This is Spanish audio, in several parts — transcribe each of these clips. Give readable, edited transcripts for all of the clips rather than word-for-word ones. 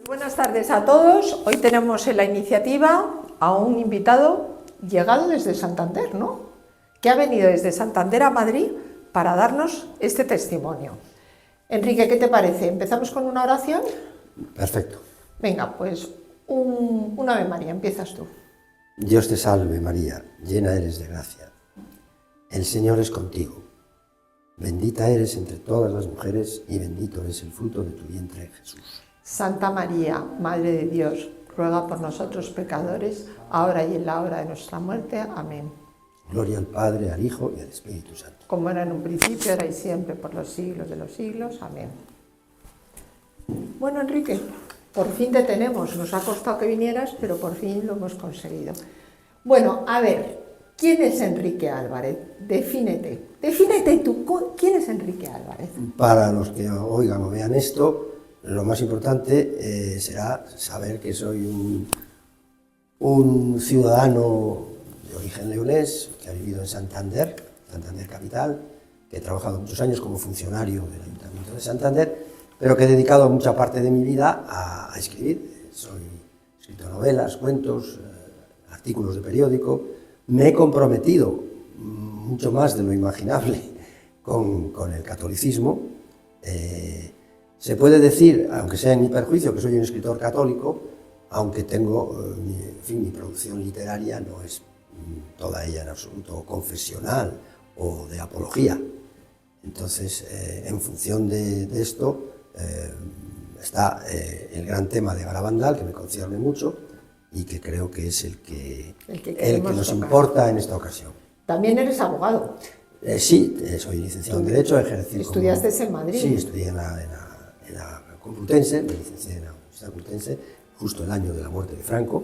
Buenas tardes a todos. Hoy tenemos en la iniciativa a un invitado llegado desde Santander, ¿no? Que ha venido desde Santander a Madrid para darnos este testimonio. Enrique, ¿qué te parece? ¿Empezamos con una oración? Perfecto. Venga, pues un Ave María, empiezas tú. Dios te salve María, llena eres de gracia. El Señor es contigo. Bendita eres entre todas las mujeres y bendito es el fruto de tu vientre, Jesús. Santa María, Madre de Dios, ruega por nosotros pecadores, ahora y en la hora de nuestra muerte. Amén. Gloria al Padre, al Hijo y al Espíritu Santo. Como era en un principio, ahora y siempre, por los siglos de los siglos. Amén. Bueno, Enrique, por fin te tenemos. Nos ha costado que vinieras, pero por fin lo hemos conseguido. Bueno, a ver, ¿quién es Enrique Álvarez? Defínete. Defínete tú. ¿Quién es Enrique Álvarez? Para los que oigan o vean esto, lo más importante será saber que soy un ciudadano de origen leonés, que ha vivido en Santander capital, que he trabajado muchos años como funcionario del Ayuntamiento de Santander, pero que he dedicado mucha parte de mi vida a escribir. He escrito novelas, cuentos, artículos de periódico. Me he comprometido mucho más de lo imaginable con el catolicismo. Se puede decir, aunque sea en mi perjuicio, que soy un escritor católico, aunque tengo, mi producción literaria no es toda ella en absoluto confesional o de apología. Entonces, en función de esto, está el gran tema de Garabandal, que me concierne mucho y que creo que es el que nos importa en esta ocasión. También eres abogado. Sí, soy licenciado en Derecho, ejercí. ¿Estudiaste en Madrid? Sí, estudié en la Complutense, me licencié en la Universidad Complutense, justo el año de la muerte de Franco,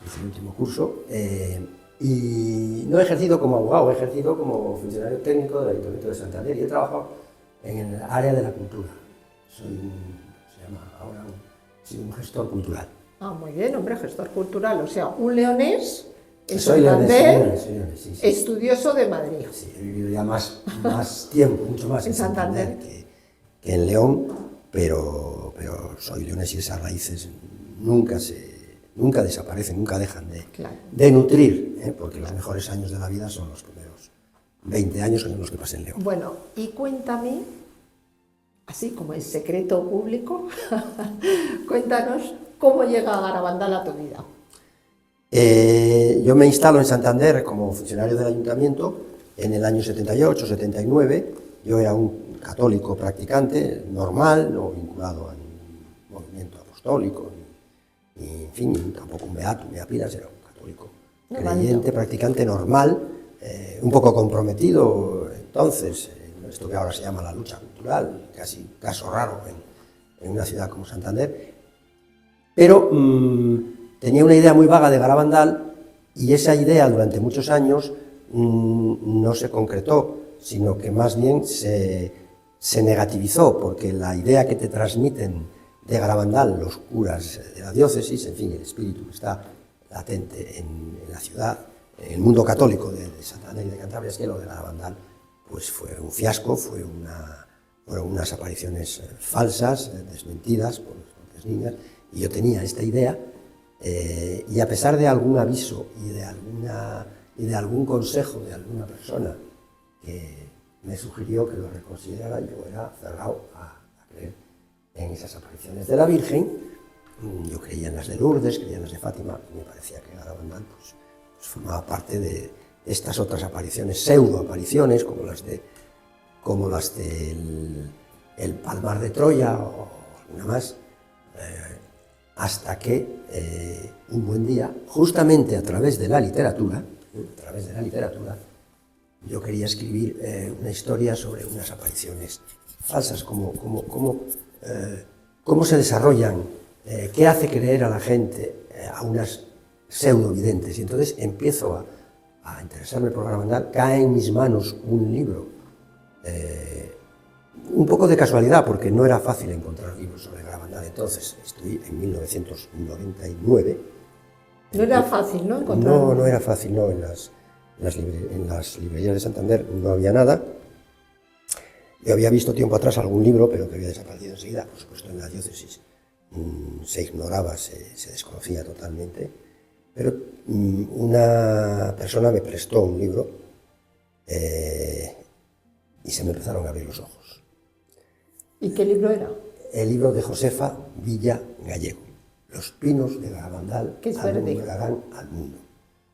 hice el último curso. Y no he ejercido como abogado, he ejercido como funcionario técnico del Ayuntamiento de Santander y he trabajado en el área de la cultura. Soy un gestor cultural. Ah, muy bien, hombre, gestor cultural, o sea, un leonés en soy Santander, soy leonés, sí. Estudioso de Madrid. Sí, he vivido ya más tiempo, mucho más en Santander que en León, pero soy leonés y esas raíces nunca desaparecen, nunca dejan de nutrir, porque los mejores años de la vida son los primeros 20 años que son los que pasé en León. Bueno, y cuéntame, así como en secreto público, cuéntanos cómo llega Garabandal a tu vida. Yo me instalo en Santander como funcionario del ayuntamiento en el año 78, 79. Yo era un católico practicante, normal, no vinculado a ningún movimiento apostólico, en fin, tampoco un beato, ni apiras, era un católico creyente, practicante, normal, un poco comprometido entonces, en esto que ahora se llama la lucha cultural, casi caso raro en una ciudad como Santander, pero tenía una idea muy vaga de Garabandal y esa idea durante muchos años no se concretó, sino que más bien se negativizó, porque la idea que te transmiten de Garabandal, los curas de la diócesis, en fin, el espíritu que está latente en la ciudad, en el mundo católico de Santander y de Cantabria, es que lo de Garabandal pues fue un fiasco, fueron unas apariciones falsas, desmentidas por las propias niñas, y yo tenía esta idea, y a pesar de algún aviso y de algún consejo de alguna persona que me sugirió que lo reconsiderara, yo era cerrado a creer en esas apariciones de la Virgen. Yo creía en las de Lourdes, creía en las de Fátima, y me parecía que Garabandal pues formaba parte de estas otras apariciones, pseudo-apariciones, como las del Palmar de Troya o alguna más, hasta que un buen día, justamente a través de la literatura, yo quería escribir una historia sobre unas apariciones falsas, cómo se desarrollan, qué hace creer a la gente a unas pseudo-videntes. Y entonces empiezo a interesarme por Garabandal, cae en mis manos un libro, un poco de casualidad, porque no era fácil encontrar libros sobre Garabandal. Entonces, estoy en 1999. No era fácil, ¿no? No era fácil, no. En las librerías de Santander no había nada. Yo había visto tiempo atrás algún libro, pero que había desaparecido enseguida, por supuesto en la diócesis se ignoraba, se desconocía totalmente, pero una persona me prestó un libro y se me empezaron a abrir los ojos. ¿Y qué libro era? El libro de Josefa Villa Gallego, Los pinos de Garabandal alumbrarán al mundo.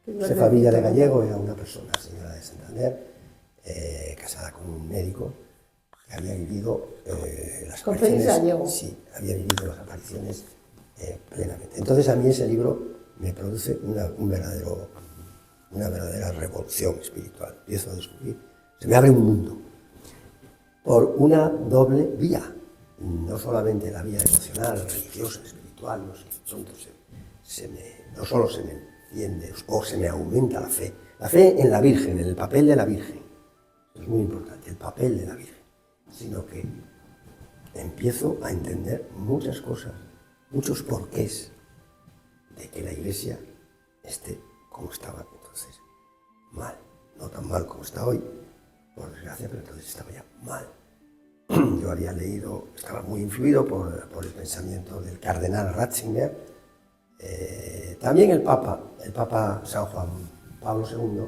Josefa Villa de Gallego era una persona, señora de Santander, casada con un médico, que había vivido las apariciones. Sí, había vivido las apariciones plenamente. Entonces a mí ese libro me produce una verdadera revolución espiritual. Empiezo a descubrir, se me abre un mundo por una doble vía, no solamente la vía emocional, religiosa, espiritual, no sé, no solo se me entiende o se me aumenta la fe en la Virgen, en el papel de la Virgen, es muy importante, el papel de la Virgen, sino que empiezo a entender muchas cosas, muchos porqués de que la Iglesia esté como estaba entonces, mal, no tan mal como está hoy, por desgracia, pero entonces estaba ya mal. Yo había leído, estaba muy influido por el pensamiento del cardenal Ratzinger, también el Papa San Juan Pablo II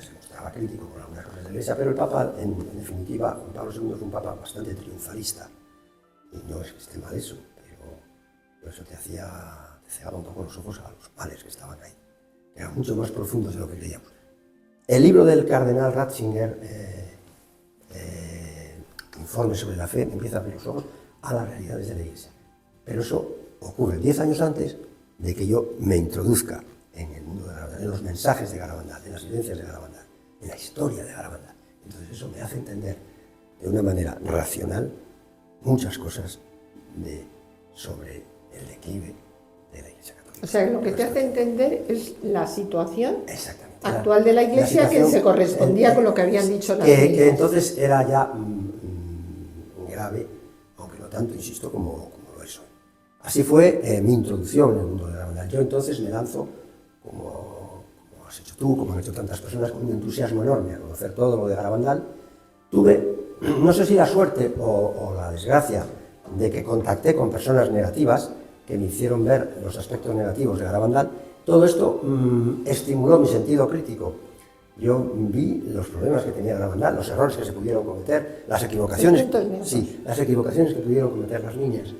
se mostraba crítico con algunas cosas de la Iglesia, pero el Papa, en definitiva, Juan Pablo II es un Papa bastante triunfalista, y no es que esté mal eso, pero eso te cegaba un poco los ojos a los males que estaban ahí, que eran mucho más profundos de lo que creíamos. El libro del cardenal Ratzinger, Informe sobre la fe, me empieza a abrir los ojos a las realidades de la Iglesia. Pero eso ocurre 10 años antes de que yo me introduzca en el mundo de Garabandal, en los mensajes de Garabandal, en las vivencias de Garabandal, en la historia de Garabandal. Entonces eso me hace entender de una manera racional muchas cosas sobre el declive de la Iglesia Católica. O sea, lo que te hace entender es la situación exactamente actual de la Iglesia, que se correspondía con lo que habían dicho las niñas. Que entonces era ya grave, aunque no tanto, insisto, como lo es hoy. Así fue mi introducción en el mundo de Garabandal. Yo entonces me lanzo, como has hecho tú, como han hecho tantas personas, con un entusiasmo enorme a conocer todo lo de Garabandal. Tuve, no sé si la suerte o la desgracia, de que contacté con personas negativas que me hicieron ver los aspectos negativos de Garabandal. Todo esto estimuló mi sentido crítico. Yo vi los problemas que tenía Garabandal, los errores que se pudieron cometer, las equivocaciones, las equivocaciones que pudieron cometer las niñas,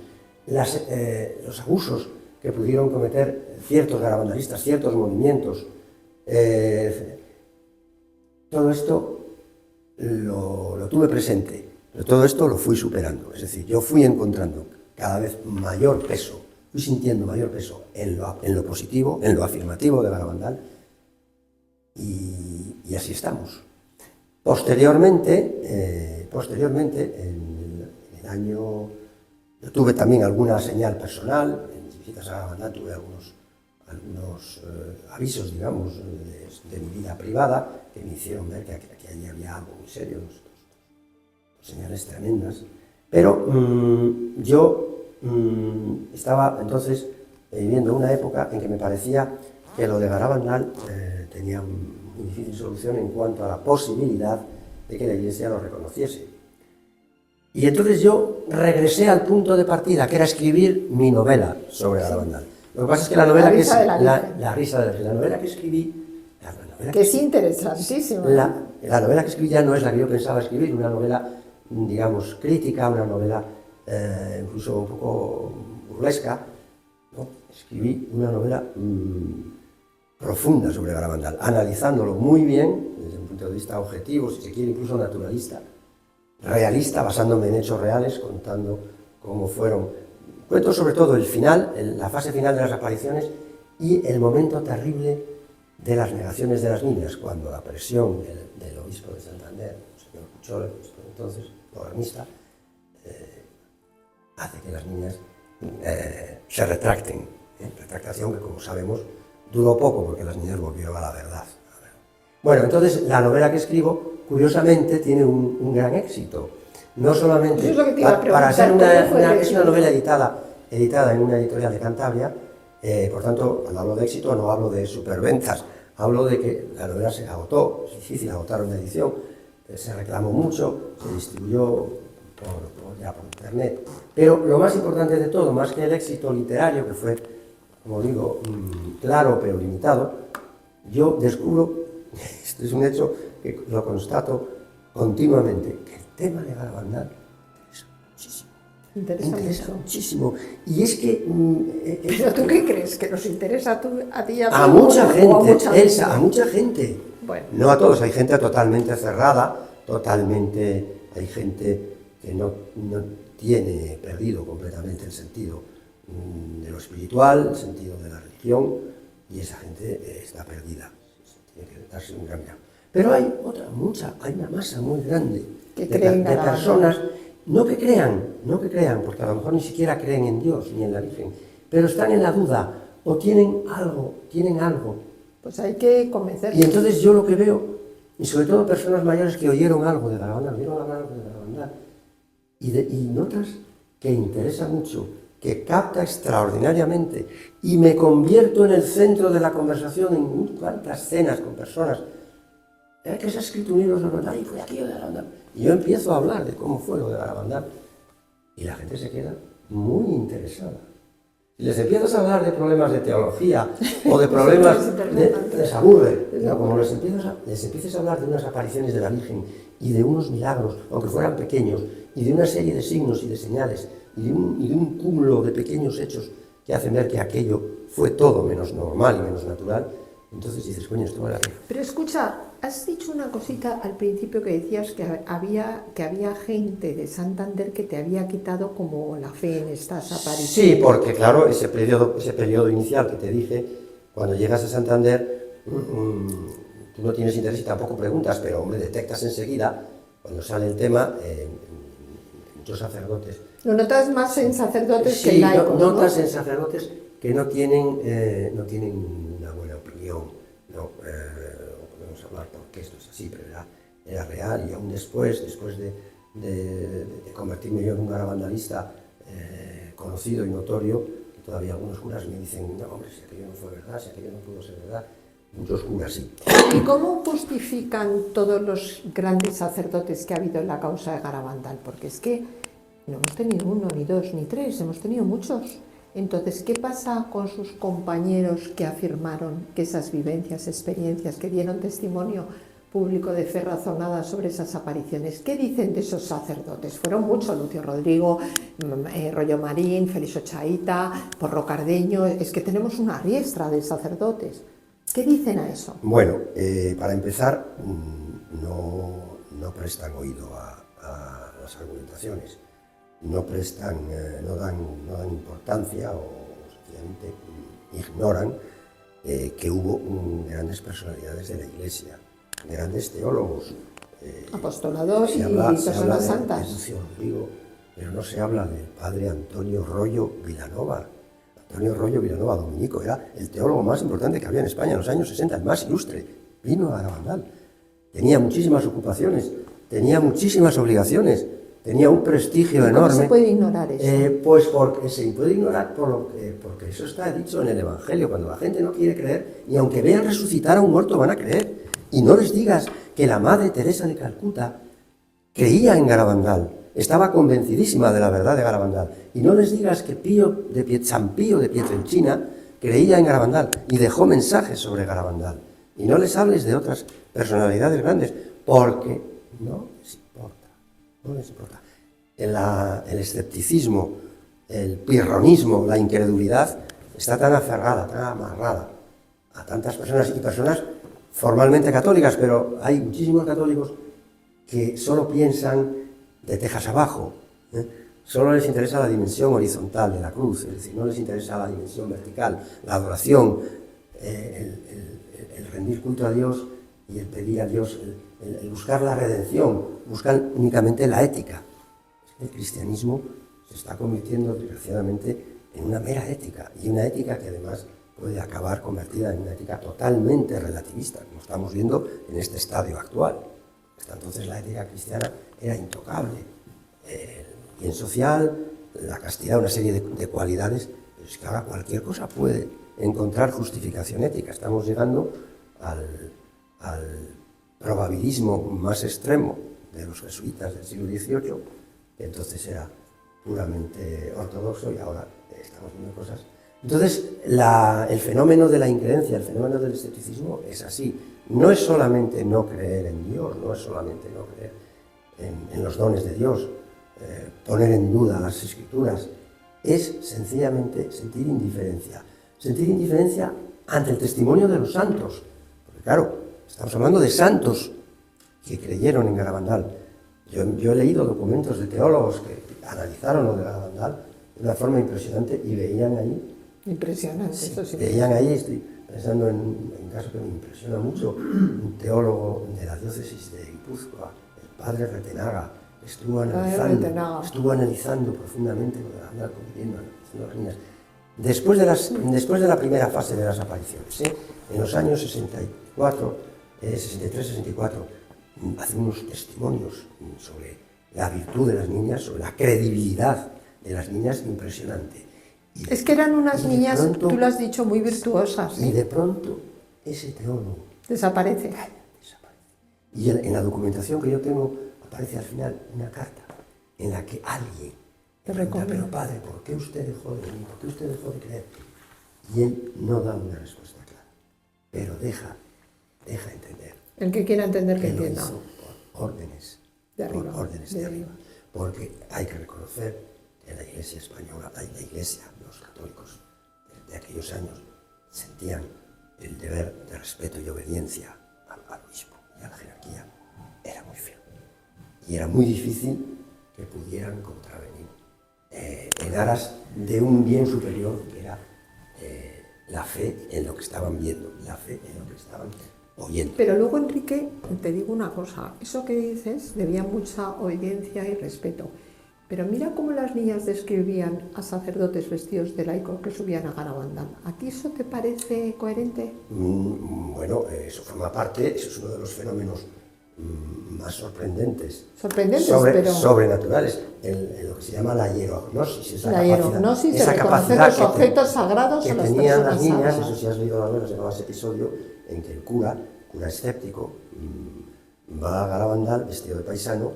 los abusos que pudieron cometer ciertos garabandalistas, ciertos movimientos. Todo esto lo tuve presente, pero todo esto lo fui superando. Es decir, yo fui encontrando cada vez mayor peso, fui sintiendo mayor peso en lo positivo, en lo afirmativo de Garabandal, y así estamos. Posteriormente, en el año, yo tuve también alguna señal personal, en mis visitas a Garabandal tuve algunos avisos, digamos, de mi vida privada, que me hicieron ver que allí había algo muy serio, señales tremendas. Pero yo estaba entonces viviendo una época en que me parecía que lo de Garabandal tenía muy difícil solución en cuanto a la posibilidad de que la Iglesia lo reconociese. Y entonces yo regresé al punto de partida, que era escribir mi novela sobre Garabandal. Lo que pasa es que la novela que escribí, que es interesantísima. La novela que escribí ya no es la que yo pensaba escribir, una novela, digamos, crítica, una novela incluso un poco burlesca, ¿no? Escribí una novela profunda sobre Garabandal, analizándolo muy bien, desde un punto de vista objetivo, si se quiere, incluso naturalista, realista, basándome en hechos reales, contando cómo fueron. Cuento sobre todo el final, la fase final de las apariciones y el momento terrible de las negaciones de las niñas, cuando la presión del obispo de Santander, el señor Puchol, entonces modernista, hace que las niñas se retracten. Retractación que, como sabemos, duró poco porque las niñas volvieron a la verdad. Bueno, entonces la novela que escribo, curiosamente, tiene un gran éxito. No solamente para ser es una novela editada en una editorial de Cantabria, por tanto, cuando hablo de éxito no hablo de superventas, hablo de que la novela se agotó, es difícil agotar una edición, se reclamó mucho, se distribuyó ya por internet. Pero lo más importante de todo, más que el éxito literario, que fue, como digo, claro pero limitado, yo descubro, esto es un hecho que lo constato continuamente, que el tema de Garabandal interesa muchísimo. Y es que... ¿Pero tú qué crees? ¿Que nos interesa a ti y a mucha gente, a mucha Elsa, a mucha gente. Bueno. No a todos, hay gente totalmente cerrada, hay gente que no tiene perdido completamente el sentido de lo espiritual, el sentido de la religión, y esa gente está perdida. Tiene que darse un gran viaje. Pero hay hay una masa muy grande de personas, no que crean, porque a lo mejor ni siquiera creen en Dios ni en la Virgen, pero están en la duda, o tienen algo. Pues hay que convencerlos. Y entonces yo lo que veo, y sobre todo personas mayores que oyeron algo de Garabandal, y notas que interesa mucho, que capta extraordinariamente, y me convierto en el centro de la conversación en cuantas cenas con personas. Que se ha escrito un libro sobre Garabandal, y fue aquello de Garabandal. Y yo empiezo a hablar de cómo fue lo de Garabandal, y la gente se queda muy interesada. Si les empiezas a hablar de problemas de teología o de problemas, les aburre. Pero como les empieces a hablar de unas apariciones de la Virgen y de unos milagros, aunque fueran pequeños, y de una serie de signos y de señales, y de un cúmulo de pequeños hechos que hacen ver que aquello fue todo menos normal y menos natural, entonces dices, coño, esto vale la pena. Pero escucha, has dicho una cosita al principio que decías que había gente de Santander que te había quitado como la fe en estas apariciones. Sí, porque claro, ese periodo inicial que te dije, cuando llegas a Santander, tú no tienes interés y tampoco preguntas, pero hombre, detectas enseguida, cuando sale el tema, muchos sacerdotes. Lo notas más en sacerdotes que en sí, laicos, notas en sacerdotes que no tienen una buena opinión, no podemos hablar porque esto es así, pero era real, y aún después de convertirme yo en un garabandalista conocido y notorio, que todavía algunos curas me dicen, no hombre, si aquello no fue verdad, si aquello no pudo ser verdad, muchos curas sí. ¿Y cómo justifican todos los grandes sacerdotes que ha habido en la causa de Garabandal? Porque es que no hemos tenido uno, ni dos, ni tres, hemos tenido muchos. Entonces, ¿qué pasa con sus compañeros que afirmaron que esas vivencias, experiencias, que dieron testimonio público de fe razonada sobre esas apariciones? ¿Qué dicen de esos sacerdotes? Fueron muchos: Lucio Rodrigo, Rollo Marín, Félix Ochaíta, Porro Cardeño. Es que tenemos una riestra de sacerdotes. ¿Qué dicen a eso? Bueno, para empezar, no prestan oído a las argumentaciones. No dan importancia o sencillamente ignoran que hubo grandes personalidades de la Iglesia, grandes teólogos. Apostolados y personas santas. De Lucio Rodrigo, pero no se habla del padre Antonio Rollo Vilanova. Antonio Rollo Vilanova, dominico, era el teólogo más importante que había en España en los años 60, el más ilustre. Vino a Garabandal. Tenía muchísimas ocupaciones, tenía muchísimas obligaciones. Tenía un prestigio enorme. ¿Cómo se puede ignorar eso? Pues porque se puede ignorar porque eso está dicho en el Evangelio. Cuando la gente no quiere creer, y aunque vean resucitar a un muerto, van a creer. Y no les digas que la Madre Teresa de Calcuta creía en Garabandal, estaba convencidísima de la verdad de Garabandal. Y no les digas que San Pío de Pietrelcina creía en Garabandal y dejó mensajes sobre Garabandal. Y no les hables de otras personalidades grandes, porque no les importa. El escepticismo, el pirronismo, la incredulidad está tan aferrada, tan amarrada a tantas personas, y personas formalmente católicas, pero hay muchísimos católicos que solo piensan de tejas abajo, solo les interesa la dimensión horizontal de la cruz, es decir, no les interesa la dimensión vertical, la adoración, el rendir culto a Dios y el pedir a Dios, el buscar la redención, buscan únicamente la ética. El cristianismo se está convirtiendo, desgraciadamente, en una mera ética, y una ética que además puede acabar convertida en una ética totalmente relativista, como estamos viendo en este estadio actual. Hasta entonces la ética cristiana era intocable. El bien social, la castidad, una serie de cualidades, pero es que ahora cualquier cosa puede encontrar justificación ética. Estamos llegando al probabilismo más extremo de los jesuitas del siglo XVIII, que entonces era puramente ortodoxo, y ahora estamos viendo cosas. Entonces, el fenómeno de la increencia, el fenómeno del escepticismo es así. No es solamente no creer en Dios, no es solamente no creer en los dones de Dios, poner en duda las Escrituras, es sencillamente sentir indiferencia. Sentir indiferencia ante el testimonio de los santos. Porque claro, estamos hablando de santos que creyeron en Garabandal. Yo he leído documentos de teólogos que analizaron lo de Garabandal de una forma impresionante y veían ahí... Impresionante, sí, eso sí. Veían ahí, estoy pensando en un caso que me impresiona mucho, un teólogo de la diócesis de Guipúzcoa, el padre Retenaga, estuvo analizando profundamente lo de Garabandal, conviviendo con las niñas. Después de la primera fase de las apariciones, en los años 63-64, hace unos testimonios sobre la virtud de las niñas, sobre la credibilidad de las niñas, impresionante. Es que eran unas niñas, tú lo has dicho, muy virtuosas. Y de pronto ese teólogo desaparece. Y en la documentación que yo tengo aparece al final una carta en la que alguien le pregunta: pero padre, ¿por qué usted dejó de venir? ¿Por qué usted dejó de creer? Y él no da una respuesta clara, pero deja entender. El que quiera entender que lo entienda. hizo por órdenes de arriba. Porque hay que reconocer que la Iglesia española, la Iglesia, los católicos de aquellos años, sentían el deber de respeto y obediencia al obispo y a la jerarquía. Era muy firme. Y era muy difícil que pudieran contravenir en aras de un bien superior, que era la fe en lo que estaban viendo, la fe en lo que estaban oyendo. Pero luego, Enrique, te digo una cosa, eso que dices debía mucha obediencia y respeto. Pero mira cómo las niñas describían a sacerdotes vestidos de laicos que subían a Garabandal. ¿A ti eso te parece coherente? Bueno, eso forma parte, eso es uno de los fenómenos más sorprendentes, pero... sobrenaturales, lo que se llama la hierognosis. La hierognosis de reconocer los objetos sagrados que a las tenían personas las niñas, sagradas. eso si has leído al menos en ese episodio, en que el cura escéptico, va a Garabandal vestido de paisano,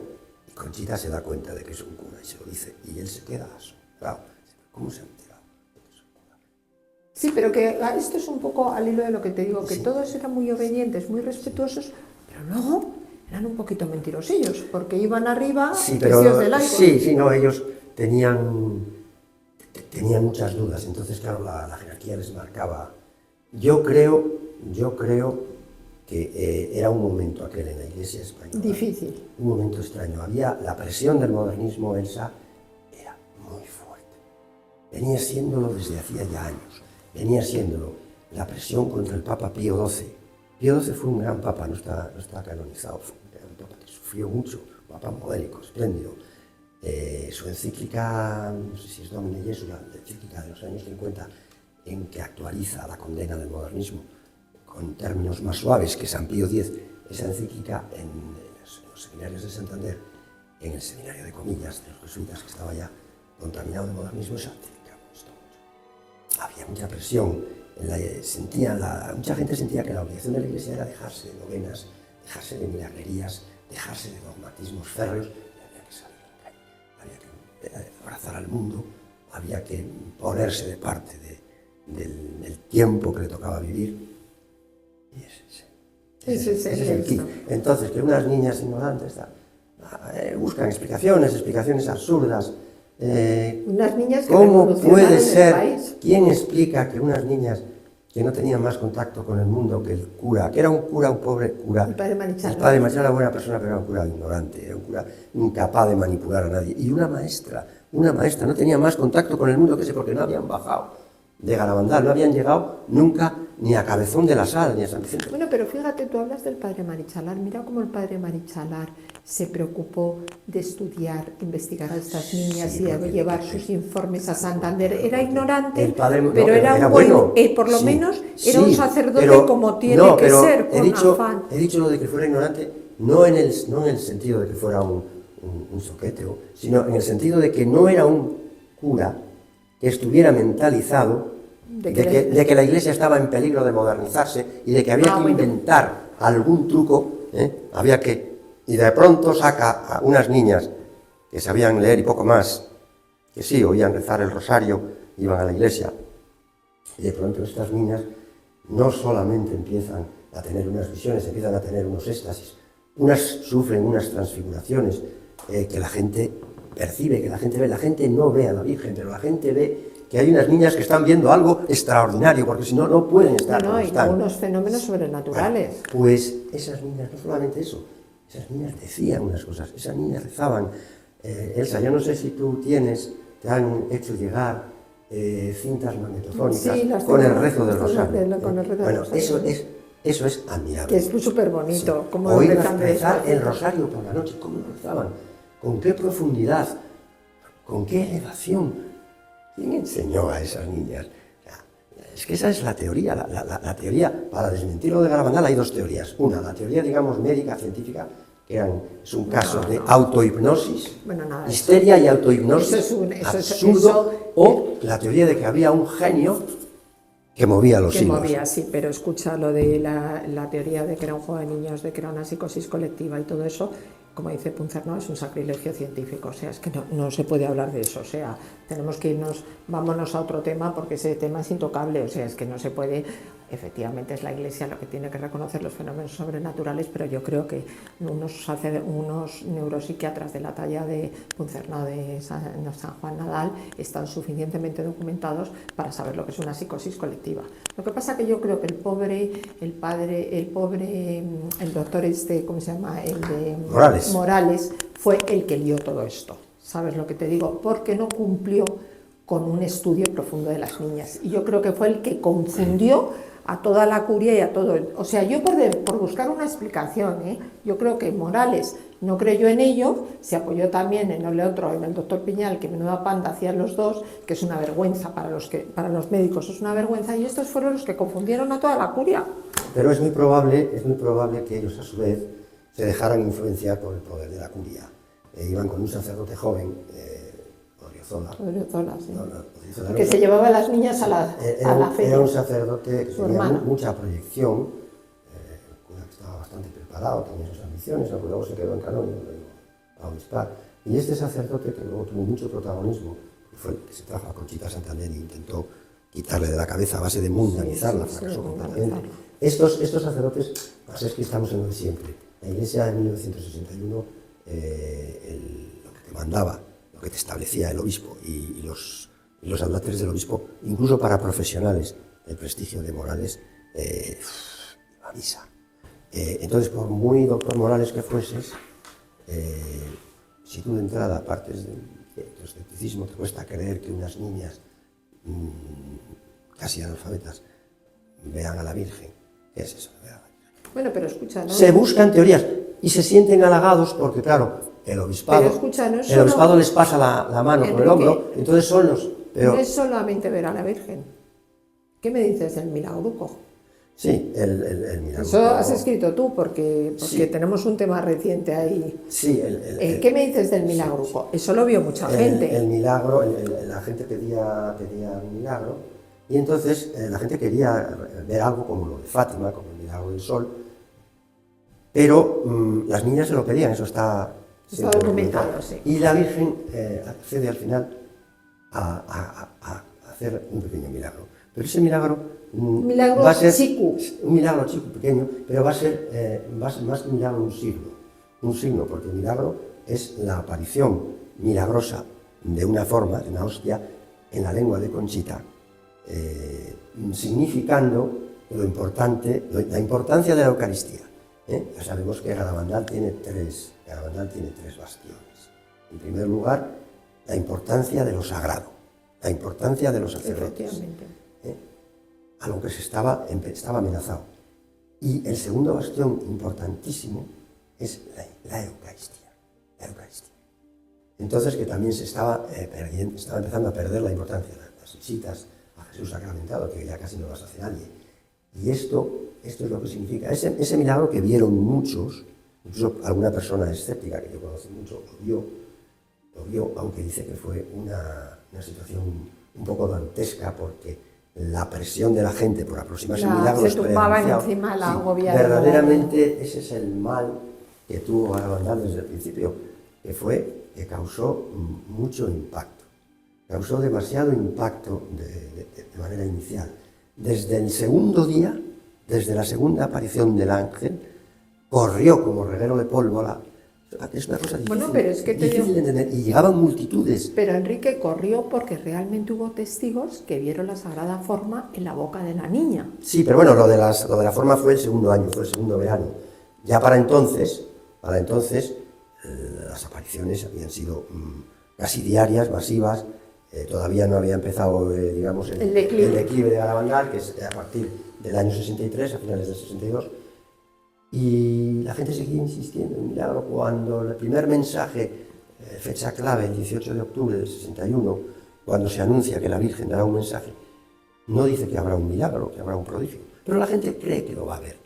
y Conchita se da cuenta de que es un cura y se lo dice, y él se queda asombrado. ¿Cómo se ha enterado de que es un cura? Sí, pero que esto es un poco al hilo de lo que te digo, que Sí. todos eran muy obedientes, muy respetuosos, pero luego eran un poquito mentirosillos, porque iban arriba vestidos de laicos. Sí, no, ellos tenían muchas dudas, entonces claro, la jerarquía les marcaba. Yo creo que era un momento aquel en la Iglesia española. Difícil. Un momento extraño. Había la presión del modernismo, Elsa, era muy fuerte. Venía siéndolo desde hacía ya años. Venía siéndolo la presión contra el Papa Pío XII. Pío XII fue un gran papa, no está canonizado, fue un gran papa que sufrió mucho, un papa modélico, espléndido. Su encíclica, no sé si es Domine Jesús, la encíclica de los años 50, en que actualiza la condena del modernismo con términos más suaves que San Pío X, esa encíclica en los seminarios de Santander, en el seminario de comillas de los jesuitas que estaba ya contaminado de modernismo, esa encíclica me gustó mucho. Había mucha presión, mucha gente sentía que la obligación de la Iglesia era dejarse de novenas, dejarse de milagrerías, dejarse de dogmatismos férreos, y había que salir a la calle, había que abrazar al mundo, había que ponerse de parte del tiempo que le tocaba vivir. Y ese es el kit. Entonces, que unas niñas ignorantes buscan explicaciones absurdas. Unas niñas que ¿Cómo puede el ser? país. ¿Quién explica que unas niñas que no tenían más contacto con el mundo que el cura, que era un pobre cura? El padre Marichal. El padre Marichal era buena persona, pero era un cura ignorante, era un cura incapaz de manipular a nadie. Y una maestra no tenía más contacto con el mundo que ese, porque no habían bajado de Garabandal, no habían llegado nunca ni a Cabezón de la Sal, ni a San Vicente. Bueno, pero fíjate, tú hablas del padre Marichalar, mira cómo el padre Marichalar se preocupó de estudiar, investigar a estas niñas y de llevar sus informes a Santander. Era ignorante, pero era bueno, por lo menos era un sacerdote como tiene que ser, con afán. He dicho lo de que fuera ignorante, no en el sentido de que fuera un soqueteo, sino en el sentido de que no era un cura que estuviera mentalizado de que la Iglesia estaba en peligro de modernizarse y de que había que inventar algún truco Había que... Y de pronto saca a unas niñas que sabían leer y poco más, que sí, oían rezar el rosario, iban a la iglesia, y de pronto estas niñas no solamente empiezan a tener unas visiones, empiezan a tener unos éxtasis, unas sufren unas transfiguraciones que la gente percibe, que la gente ve. La gente no ve a la Virgen, pero la gente ve que hay unas niñas que están viendo algo extraordinario, porque si no, no pueden estar No, como y están. unos fenómenos sobrenaturales. Pues esas niñas, no solamente eso, esas niñas decían unas cosas, esas niñas rezaban. Elsa, yo no sé si tú te han hecho llegar cintas magnetofónicas Sí, con el rezo del rosario. con el rezo del Bueno, rosario. eso es admirable. Que es súper bonito. Sí. Como Oírlas rezar el rosario por la noche, cómo lo rezaban, con qué profundidad, con qué elevación. ¿Quién enseñó a esas niñas? Es que esa es la teoría. La teoría, para desmentir lo de Garabandal hay dos teorías. Una, la teoría, digamos, médica, científica, que es un caso de autohipnosis, histeria y autohipnosis, absurdo, o la teoría de que había un genio que movía los hilos. Que movía, sí, pero escucha lo de la teoría de que era un juego de niños, de que era una psicosis colectiva y todo eso, como dice Punzernau, es un sacrilegio científico, o sea, es que no se puede hablar de eso, o sea, tenemos que irnos, vámonos a otro tema porque ese tema es intocable, o sea, es que no se puede, efectivamente es la Iglesia lo que tiene que reconocer los fenómenos sobrenaturales, pero yo creo que unos neuropsiquiatras de la talla de Punzernau, de San Juan Nadal, están suficientemente documentados para saber lo que es una psicosis colectiva. Lo que pasa que yo creo que el doctor ¿cómo se llama? El de Morales fue el que lió todo esto, ¿sabes lo que te digo? Porque no cumplió con un estudio profundo de las niñas, y yo creo que fue el que confundió a toda la curia y a todo, o sea, yo por buscar una explicación, yo creo que Morales no creyó en ello, se apoyó también en el doctor Piñal, que menuda panda hacían los dos, que es una vergüenza para los médicos, es una vergüenza, y estos fueron los que confundieron a toda la curia. Pero es muy probable que ellos a su vez se dejaran influenciar por el poder de la curia. Iban con un sacerdote joven, Odriozola, sí. Odriozola, que se llevaba a las niñas a la fe. Era un sacerdote que tenía mucha proyección, que estaba bastante preparado, tenía sus ambiciones, aunque luego se quedó en canónigo a obispar. Y este sacerdote, que luego tuvo mucho protagonismo, fue el que se trajo a Conchita Santander e intentó quitarle de la cabeza a base de mundanizarla, fracasó completamente. Estos sacerdotes, pues es que estamos en lo de siempre. La Iglesia de 1961, lo que te mandaba, lo que te establecía el obispo y los adláteres del obispo, incluso para profesionales del prestigio de Morales, a misa. Entonces, por muy doctor Morales que fueses, si tú de entrada partes de cierto escepticismo, te cuesta creer que unas niñas casi analfabetas vean a la Virgen. ¿Qué es eso? Bueno, pero escucha, ¿no? Se buscan teorías y se sienten halagados porque, claro, el obispado les pasa la mano por el hombro, entonces son los... No es solamente ver a la Virgen. ¿Qué me dices del milagruco? Sí, el milagruco. Eso has escrito tú, porque sí, tenemos un tema reciente ahí. Sí, ¿qué me dices del milagruco? Sí. Eso lo vio mucha gente. El milagro, la gente pedía un milagro, y entonces la gente quería ver algo como lo de Fátima, como el milagro del sol, pero las niñas se lo pedían, eso está documentado, sí. Y la Virgen accede al final a hacer un pequeño milagro. Pero ese milagro va a ser un milagro chico, pequeño, pero va a ser más que un milagro, un signo, porque el milagro es la aparición milagrosa de una forma, de una hostia, en la lengua de Conchita, significando la importancia de la Eucaristía. Ya sabemos que Garabandal tiene tres bastiones. En primer lugar, la importancia de lo sagrado, la importancia de los sacerdotes. Algo que estaba amenazado. Y el segundo bastión importantísimo es la Eucaristía. Entonces, que también se estaba empezando a perder la importancia de las visitas a Jesús sacramentado, que ya casi no las hace nadie. Y esto es lo que significa. Ese milagro que vieron muchos, incluso alguna persona escéptica que yo conocí mucho, lo vio, aunque dice que fue una situación un poco dantesca, porque la presión de la gente por aproximarse Ya, milagros se tumbaban preanunciados. encima la Sí, agobia. verdaderamente ese es el mal que tuvo Garabandal desde el principio, que causó mucho impacto, causó demasiado impacto de manera inicial. Desde el segundo día, desde la segunda aparición del ángel, corrió como reguero de pólvora. Es una cosa difícil, Bueno, pero es que difícil de entender, y llegaban multitudes. Pero Enrique corrió porque realmente hubo testigos que vieron la sagrada forma en la boca de la niña. Sí, pero bueno, lo de la forma fue el segundo año, fue el segundo verano. Ya para entonces las apariciones habían sido casi diarias, masivas. Todavía no había empezado, digamos, el declive de Garabandal, que es a partir del año 63, a finales del 62. Y la gente seguía insistiendo en el milagro. Cuando el primer mensaje, fecha clave, el 18 de octubre del 61, cuando se anuncia que la Virgen dará un mensaje, no dice que habrá un milagro, que habrá un prodigio, pero la gente cree que lo va a ver.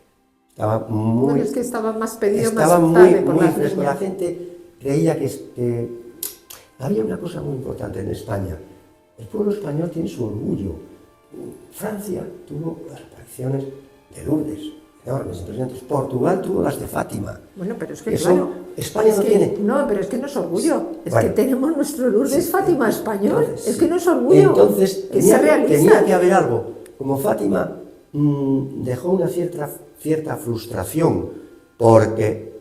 Bueno, es que estaba más pedido, estaba más tarde con muy las fresco. niñas. La gente creía que había una cosa muy importante en España. El pueblo español tiene su orgullo. Francia tuvo las apariciones de Lourdes, enormes, impresionantes. Portugal tuvo las de Fátima. Bueno, pero es que Eso, claro, España es no que, tiene. No, pero es que no es orgullo. Es Bueno, que tenemos nuestro Lourdes sí, Fátima español. entonces, es sí. que no es orgullo. Entonces que sea realista. tenía que haber algo. Como Fátima dejó una cierta frustración porque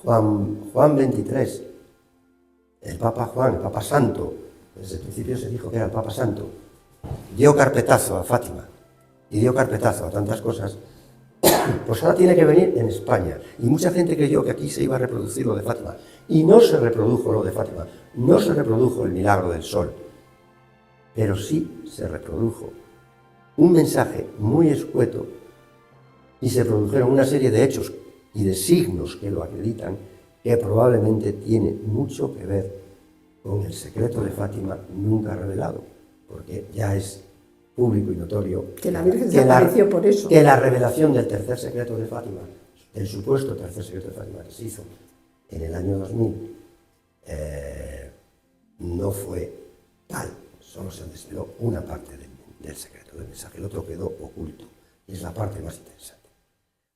Juan XXIII, el Papa Santo, desde el principio se dijo que era el Papa Santo, dio carpetazo a Fátima y dio carpetazo a tantas cosas, pues ahora tiene que venir en España. Y mucha gente creyó que aquí se iba a reproducir lo de Fátima. Y no se reprodujo lo de Fátima, no se reprodujo el milagro del sol, pero sí se reprodujo un mensaje muy escueto y se produjeron una serie de hechos y de signos que lo acreditan, que probablemente tiene mucho que ver con el secreto de Fátima nunca revelado, porque ya es público y notorio que la Virgen se apareció por eso. Que la revelación del tercer secreto de Fátima, del supuesto tercer secreto de Fátima que se hizo en el año 2000, no fue tal, solo se desveló una parte del secreto del mensaje, el otro quedó oculto, y es la parte más interesante.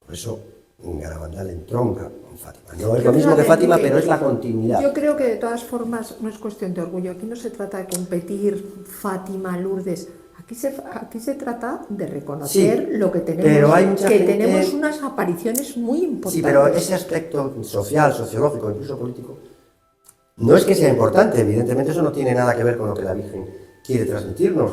Por eso Garabandal entronca con Fátima. No es lo mismo que Fátima, pero es la continuidad. Yo creo que de todas formas no es cuestión de orgullo. Aquí no se trata de competir Fátima, Lourdes. Aquí se trata de reconocer lo que tenemos, pero hay mucha gente, tenemos unas apariciones muy importantes. Sí, pero ese aspecto social, sociológico, incluso político, no es que sea importante. Evidentemente eso no tiene nada que ver con lo que la Virgen quiere transmitirnos,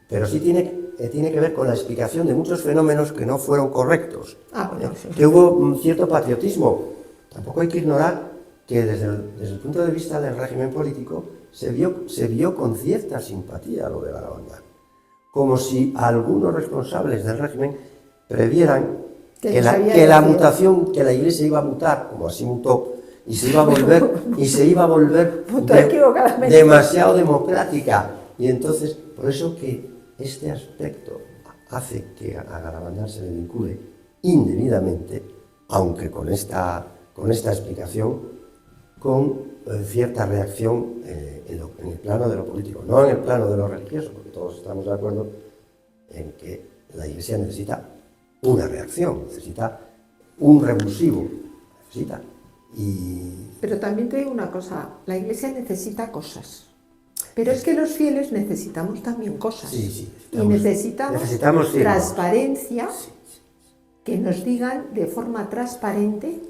pero sí tiene que ver con la explicación de muchos fenómenos que no fueron correctos. Bueno, sí. Que hubo un cierto patriotismo. Tampoco hay que ignorar que desde el punto de vista del régimen político se vio con cierta simpatía lo de Garabandal. Como si algunos responsables del régimen previeran que la mutación, que la Iglesia iba a mutar, como así mutó, y se iba a volver demasiado democrática. Y entonces, por eso que este aspecto hace que a Garabandal se le vincule indebidamente, aunque con esta explicación, con cierta reacción en el plano de lo político, no en el plano de lo religioso, porque todos estamos de acuerdo en que la Iglesia necesita una reacción, necesita un revulsivo, Pero también te digo una cosa, la Iglesia necesita cosas. Pero es que los fieles necesitamos también cosas. Sí, y necesitamos transparencia, que nos digan de forma transparente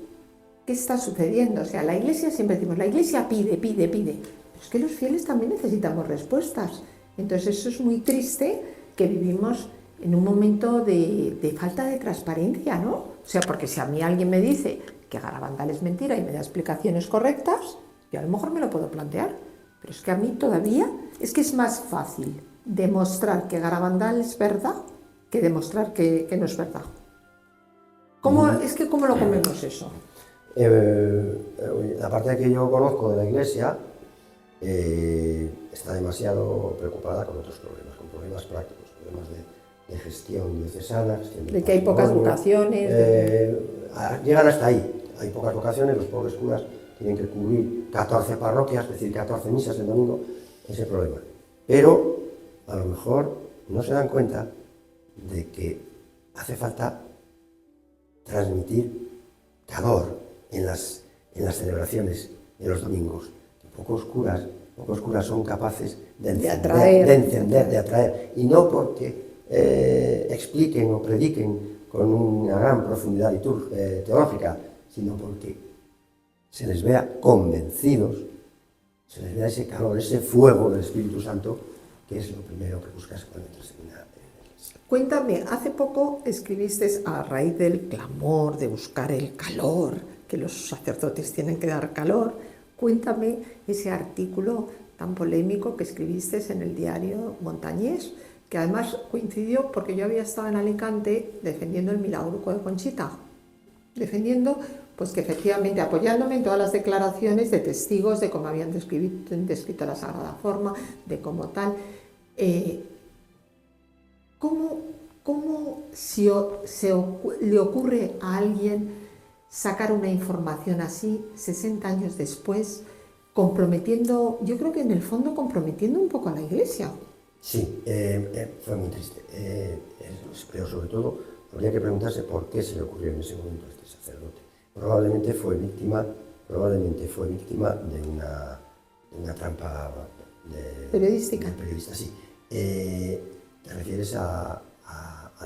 qué está sucediendo. O sea, la Iglesia, siempre decimos, la Iglesia pide. Pero es que los fieles también necesitamos respuestas. Entonces eso es muy triste, que vivimos en un momento de falta de transparencia, ¿no? O sea, porque si a mí alguien me dice que Garabandal es mentira y me da explicaciones correctas, yo a lo mejor me lo puedo plantear. Pero es que a mí todavía es que es más fácil demostrar que Garabandal es verdad que demostrar que no es verdad. ¿Cómo lo comemos eso? La parte que yo conozco de la Iglesia está demasiado preocupada con otros problemas, con problemas prácticos, problemas de gestión diocesana, de que hay pocas vocaciones. Llegan hasta ahí. Hay pocas vocaciones, los pobres curas tienen que cubrir 14 parroquias, es decir, 14 misas el domingo, ese problema. Pero a lo mejor no se dan cuenta de que hace falta transmitir calor en las celebraciones de los domingos. Pocos curas son capaces de encender, de atraer, y no porque expliquen o prediquen con una gran profundidad teológica, sino porque se les vea convencidos, se les vea ese calor, ese fuego del Espíritu Santo, que es lo primero que buscas cuando entras en una iglesia. Cuéntame, hace poco escribiste, a raíz del clamor, de buscar el calor, que los sacerdotes tienen que dar calor, cuéntame ese artículo tan polémico que escribiste en el diario Montañés, que además coincidió porque yo había estado en Alicante defendiendo el Milagruco de Conchita, defendiendo pues que efectivamente, apoyándome en todas las declaraciones de testigos de cómo habían descrito la Sagrada Forma, de cómo tal. ¿Cómo le ocurre a alguien sacar una información así 60 años después, comprometiendo, yo creo que en el fondo comprometiendo un poco a la Iglesia? Sí, fue muy triste, pero sobre todo habría que preguntarse por qué se le ocurrió en ese momento a este sacerdote. Probablemente fue víctima de una trampa periodística. Periodista, sí. Te refieres al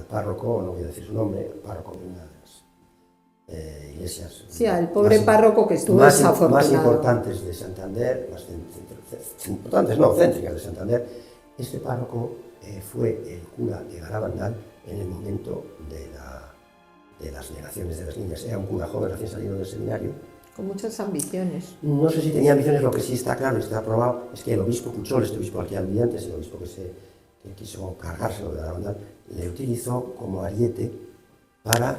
párroco, no voy a decir su nombre, el párroco de una de las iglesias. Sí, al pobre párroco que estuvo desafortunado. Más importantes de Santander, céntricas de Santander. Este párroco fue el cura de Garabandal en el momento de las negaciones de las niñas. Era un cura joven recién salido del seminario. Con muchas ambiciones. No sé si tenía ambiciones, lo que sí está claro, está aprobado, es que el obispo Puchol, este obispo al que aludí antes, el obispo que quiso cargárselo de Garabandal, le utilizó como ariete para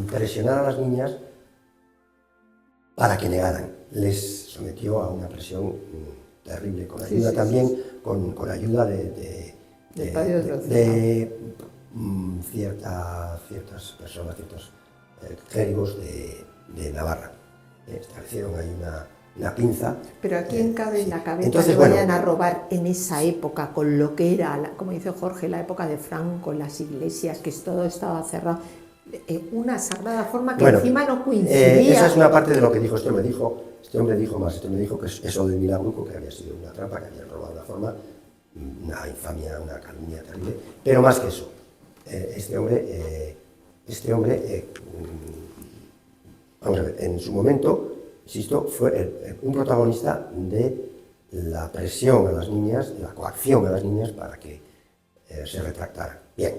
presionar a las niñas para que negaran. Les sometió a una presión terrible, con ayuda con ayuda de ciertas personas, ciertos clérigos de Navarra. Establecieron ahí una pinza. Pero ¿a quién cabe en la cabeza entonces, que vayan a robar en esa época, con lo que era, como dice Jorge, la época de Franco, las iglesias, que todo estaba cerrado, una Sagrada Forma que encima no coincidía? Esa es una parte de lo que dijo este hombre. Este hombre dijo que eso del Milagruco, que había sido una trampa, que habían robado la forma, una infamia, una calumnia terrible, pero más que eso, este hombre, vamos a ver, en su momento, insisto, fue un protagonista de la presión a las niñas, de la coacción a las niñas para que se retractaran. Bien,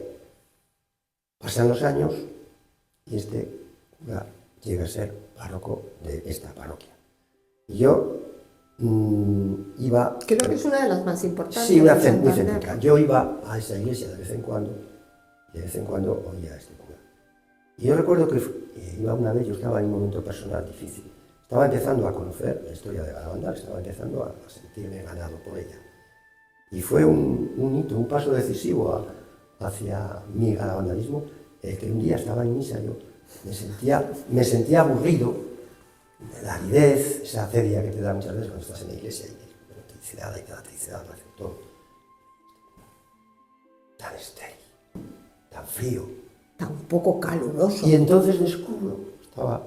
pasan los años y este cura llega a ser párroco de esta parroquia. Y yo iba... Creo que es una de las más importantes. Sí, muy céntrica. Yo iba a esa iglesia de vez en cuando oía a este cura. Y yo recuerdo que iba una vez, yo estaba en un momento personal difícil. Estaba empezando a conocer la historia de Garabandal, estaba empezando a sentirme ganado por ella. Y fue un hito, un paso decisivo hacia mi garabandalismo, que un día estaba en misa, yo me sentía aburrido de la aridez, esa acedia que te da muchas veces cuando estás en la iglesia, y la tricidad lo hace todo. Tan estéril, tan frío. Tan poco caluroso. Y entonces descubro, estaba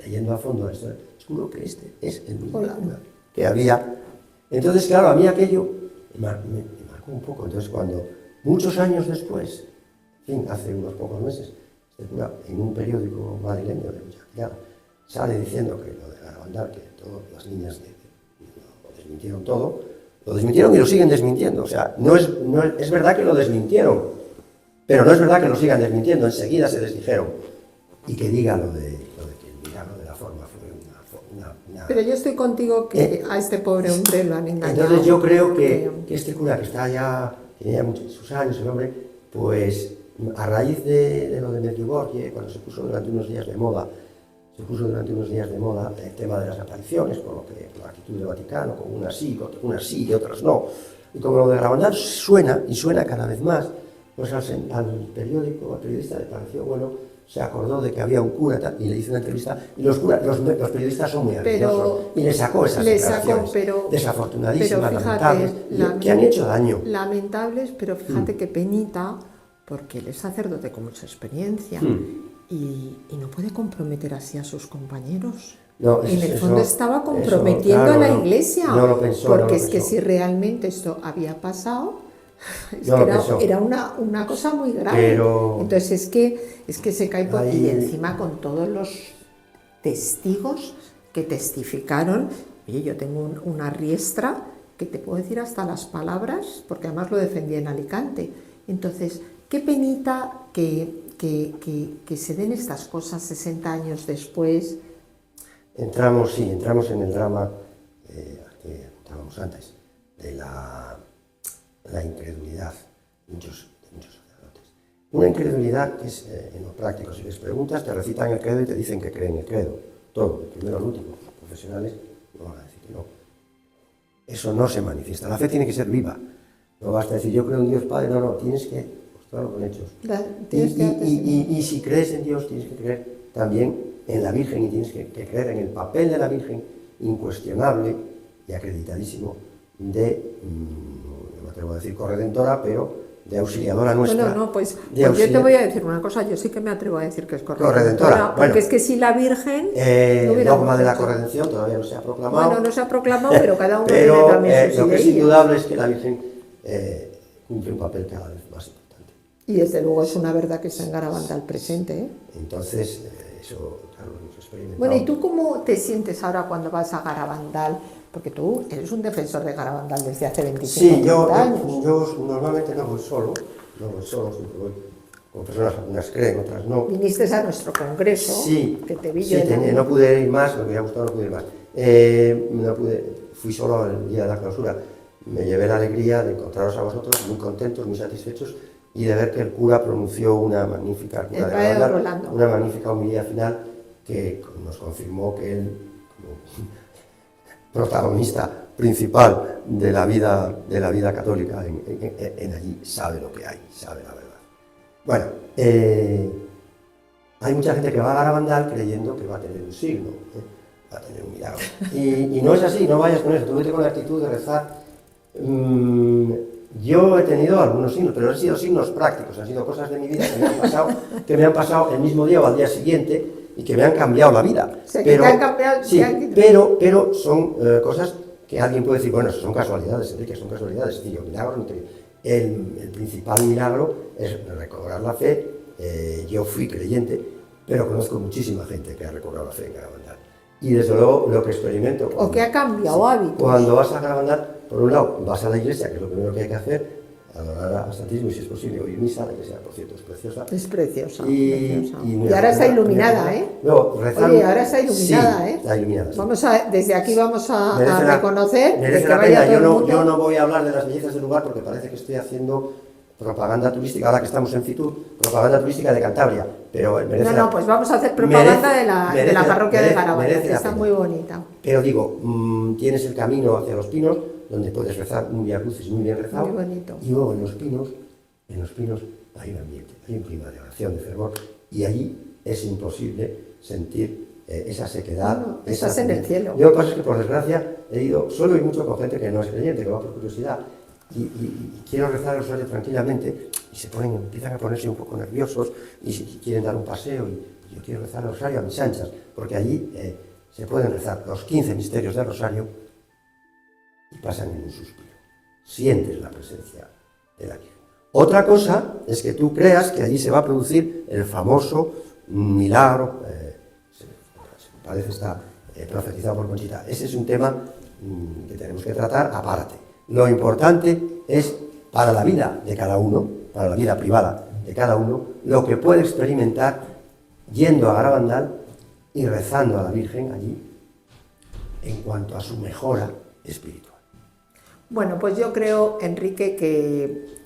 leyendo a fondo la historia, descubro que este es el mismo que había. Entonces, claro, a mí aquello me marcó un poco. Entonces, cuando muchos años después, en fin, hace unos pocos meses, este cura, en un periódico madrileño de mucha calidad, sale diciendo que lo de Garabandal, que todas las niñas lo desmintieron todo, lo desmintieron y lo siguen desmintiendo. O sea, es verdad que lo desmintieron, pero no es verdad que lo sigan desmintiendo, enseguida se desdijeron. Y que diga lo de que el milagro de la forma fue una... Pero yo estoy contigo que a este pobre hombre lo han engañado. Entonces yo creo que este cura, que está ya, tiene ya sus años, el hombre, pues a raíz de lo de Medjugorje, cuando se puso durante unos días de moda el tema de las apariciones, con la actitud del Vaticano, con unas sí y otras no. Y como lo de Garabandal suena cada vez más, pues al periodista le pareció bueno se acordó de que había un cura y le hizo una entrevista, y los periodistas son muy habilidosos, y le sacó esas declaraciones desafortunadísimas, fíjate, lamentables, que han hecho daño. Lamentables, pero fíjate qué penita, porque él es sacerdote con mucha experiencia y no puede comprometer así a sus compañeros. No, en el fondo estaba comprometiendo claro, a la Iglesia, no lo pensó, porque no lo es que pensó. si realmente esto había pasado, era una cosa muy grave. Pero entonces es que se cae por... Y encima con todos los testigos que testificaron. Oye, yo tengo una riestra que te puedo decir hasta las palabras, porque además lo defendí en Alicante. Entonces, qué penita que se den estas cosas 60 años después. Entramos en el drama que estábamos antes, de la incredulidad de muchos sacerdotes. Una incredulidad que es en lo práctico. Si les preguntas, te recitan el credo y te dicen que creen el credo. Todo, el primero al último. Los profesionales no van a decir que no. Eso no se manifiesta. La fe tiene que ser viva. No basta decir yo creo en Dios Padre, no, tienes que mostrarlo con hechos. Y si crees en Dios, tienes que creer también en la Virgen y tienes que creer en el papel de la Virgen incuestionable y acreditadísimo de, no me atrevo a decir corredentora, pero de auxiliadora nuestra. Pues yo te voy a decir una cosa, yo sí que me atrevo a decir que es corredentora, porque es que si la Virgen... el dogma de la corredención todavía no se ha proclamado. Bueno, no se ha proclamado, pero cada uno tiene también sus lo que es ideas. indudable es que la Virgen cumple un papel cada vez más importante. Y desde luego es una verdad que está en Garabandal presente, ¿eh? Entonces, eso, claro, lo hemos experimentado. Bueno, ¿y tú cómo te sientes ahora cuando vas a Garabandal? Porque tú eres un defensor de Garabandal desde hace 25 años. Yo normalmente no voy solo, siempre voy con personas, algunas creen, otras no. Viniste a nuestro congreso, sí, que te vi sí, yo. no pude ir más, me hubiera gustado, no pude ir más. Fui solo el día de la clausura. Me llevé la alegría de encontraros a vosotros, muy contentos, muy satisfechos, y de ver que el cura pronunció una magnífica homilía final que nos confirmó que él, como protagonista principal de la vida católica en allí, sabe lo que hay, sabe la verdad. Bueno, hay mucha gente que va a Garabandal creyendo que va a tener un signo, va a tener un milagro. Y no es así, no vayas con eso, tú vete con la actitud de rezar. Yo he tenido algunos signos, pero han sido signos prácticos, han sido cosas de mi vida que me han pasado el mismo día o al día siguiente y que me han cambiado la vida. O sea, pero, que te han cambiado, sí, pero son cosas que alguien puede decir, bueno, son casualidades, Enrique, son casualidades. Es decir, el principal milagro es recobrar la fe. Yo fui creyente, pero conozco muchísima gente que ha recobrado la fe en Garabandal. Y desde luego lo que experimento... O que ha cambiado hábitos. Cuando vas a Garabandal, por un lado, vas a la iglesia, que es lo primero que hay que hacer, adorar al Santísimo y si es posible oír misa, la iglesia, por cierto, es preciosa. Es preciosa. Y ahora está iluminada, ¿eh? No, rezar, oye, ahora está iluminada, sí, ¿eh? Está iluminada. Sí. Desde aquí vamos a reconocer merece que la vaya pena. todo Yo no voy a hablar de las bellezas del lugar porque parece que estoy haciendo propaganda turística, ahora que estamos en Fitur, propaganda turística de Cantabria, pero merece pues vamos a hacer propaganda de la parroquia de Garabandal, que está muy bonita. Pero digo, tienes el camino hacia los pinos, donde puedes rezar un Vía Crucis muy bien rezado, muy bonito. Y luego en los pinos hay un ambiente, hay un clima de oración, de fervor, y allí es imposible sentir esa sequedad. Estás en el cielo. Yo lo que pasa es que, por desgracia, he ido solo y mucho con gente que no es creyente, que va por curiosidad, y quiero rezar el rosario tranquilamente, y empiezan a ponerse un poco nerviosos, y quieren dar un paseo, y yo quiero rezar el rosario a mis anchas, porque allí se pueden rezar los 15 misterios del rosario, y pasan en un suspiro. Sientes la presencia de la Virgen. Otra cosa es que tú creas que allí se va a producir el famoso milagro, parece está profetizado por Conchita. Ese es un tema que tenemos que tratar aparte. Lo importante es para la vida de cada uno, para la vida privada de cada uno, lo que puede experimentar yendo a Garabandal y rezando a la Virgen allí en cuanto a su mejora espiritual. Bueno, pues yo creo, Enrique,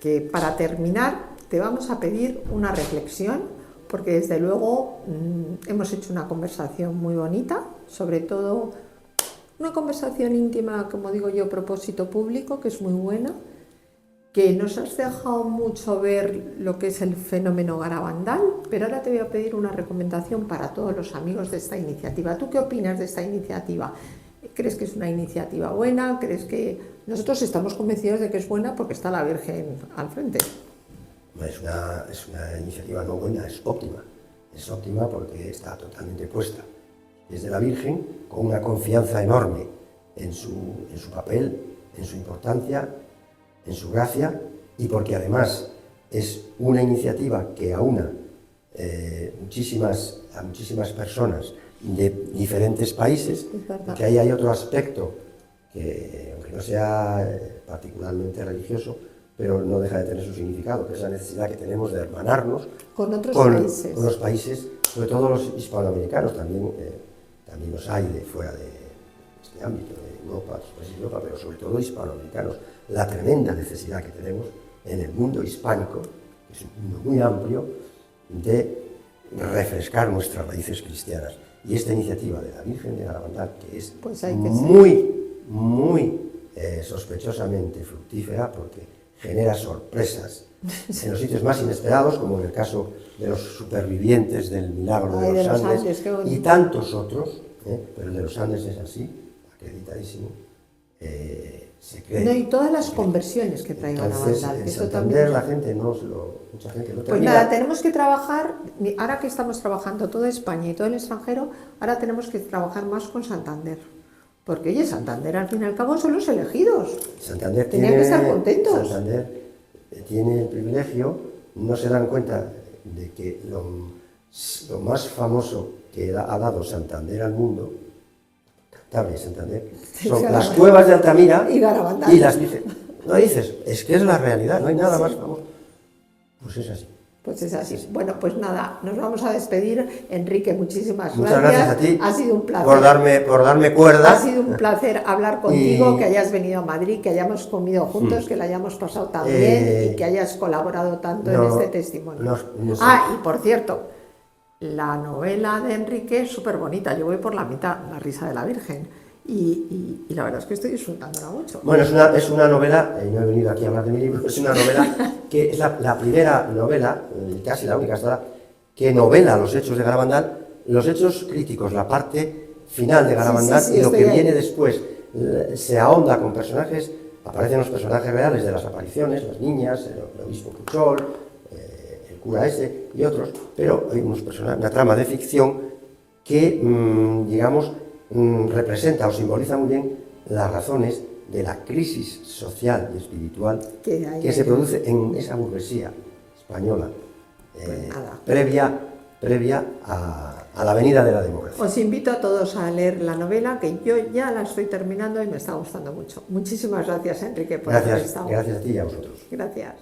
que para terminar te vamos a pedir una reflexión, porque desde luego hemos hecho una conversación muy bonita, sobre todo una conversación íntima, como digo yo, propósito público, que es muy buena, que nos has dejado mucho ver lo que es el fenómeno Garabandal, pero ahora te voy a pedir una recomendación para todos los amigos de esta iniciativa. ¿Tú qué opinas de esta iniciativa? ¿Crees que es una iniciativa buena? ¿Crees que...? Nosotros estamos convencidos de que es buena porque está la Virgen al frente. Es una iniciativa no buena, es óptima. Es óptima porque está totalmente puesta desde la Virgen, con una confianza enorme en su papel, en su importancia, en su gracia, y porque además es una iniciativa que aúna a muchísimas personas de diferentes países, porque ahí hay otro aspecto que, aunque no sea particularmente religioso, pero no deja de tener su significado, que es la necesidad que tenemos de hermanarnos con otros países. Con los países, sobre todo los hispanoamericanos, también los hay de fuera de este ámbito, de Europa, pero sobre todo hispanoamericanos. La tremenda necesidad que tenemos en el mundo hispánico, que es un mundo muy amplio, de refrescar nuestras raíces cristianas. Y esta iniciativa de la Virgen de Garabandal, que es muy sospechosamente fructífera, porque genera sorpresas en los sitios más inesperados, como en el caso de los supervivientes del milagro de los Andes y tantos otros, pero el de los Andes es así, acreditadísimo. Se cree. No, y todas las conversiones que trae Garabandal. En Santander la gente mucha gente no termina. Pues nada, tenemos que trabajar, ahora que estamos trabajando toda España y todo el extranjero, ahora tenemos que trabajar más con Santander. Porque, oye, Santander al fin y al cabo son los elegidos. Santander Tenían que estar contentos. Santander tiene el privilegio, no se dan cuenta de que lo más famoso que ha dado Santander al mundo, Santander, son las cuevas de Altamira y Garabandal. Y las dices, no dices, es que es la realidad, no hay nada más famoso. Pues es así. Pues es así. Bueno, pues nada, nos vamos a despedir. Enrique, muchas gracias. Muchas gracias a ti. Ha sido un placer. Por darme cuerda. Ha sido un placer hablar contigo, que hayas venido a Madrid, que hayamos comido juntos, que la hayamos pasado tan bien y que hayas colaborado tanto en este testimonio. No sé. Y por cierto, la novela de Enrique es súper bonita. Yo voy por la mitad, La risa de la Virgen. Y la verdad es que estoy disfrutándola mucho. Bueno, es una novela, no he venido aquí a hablar de mi libro, es una novela que es la primera novela, casi la única hasta ahora, que novela los hechos de Garabandal, los hechos críticos, la parte final de Garabandal, y lo que viene después. Se ahonda con personajes, aparecen los personajes reales de las apariciones, las niñas, el obispo Puchol, el cura ese y otros, pero hay una trama de ficción que, digamos, representa o simboliza muy bien las razones de la crisis social y espiritual que se produce en esa burguesía española previa a la venida de la democracia. Os invito a todos a leer la novela, que yo ya la estoy terminando y me está gustando mucho. Muchísimas gracias, Enrique, por haber estado. Gracias a ti y a vosotros. Gracias.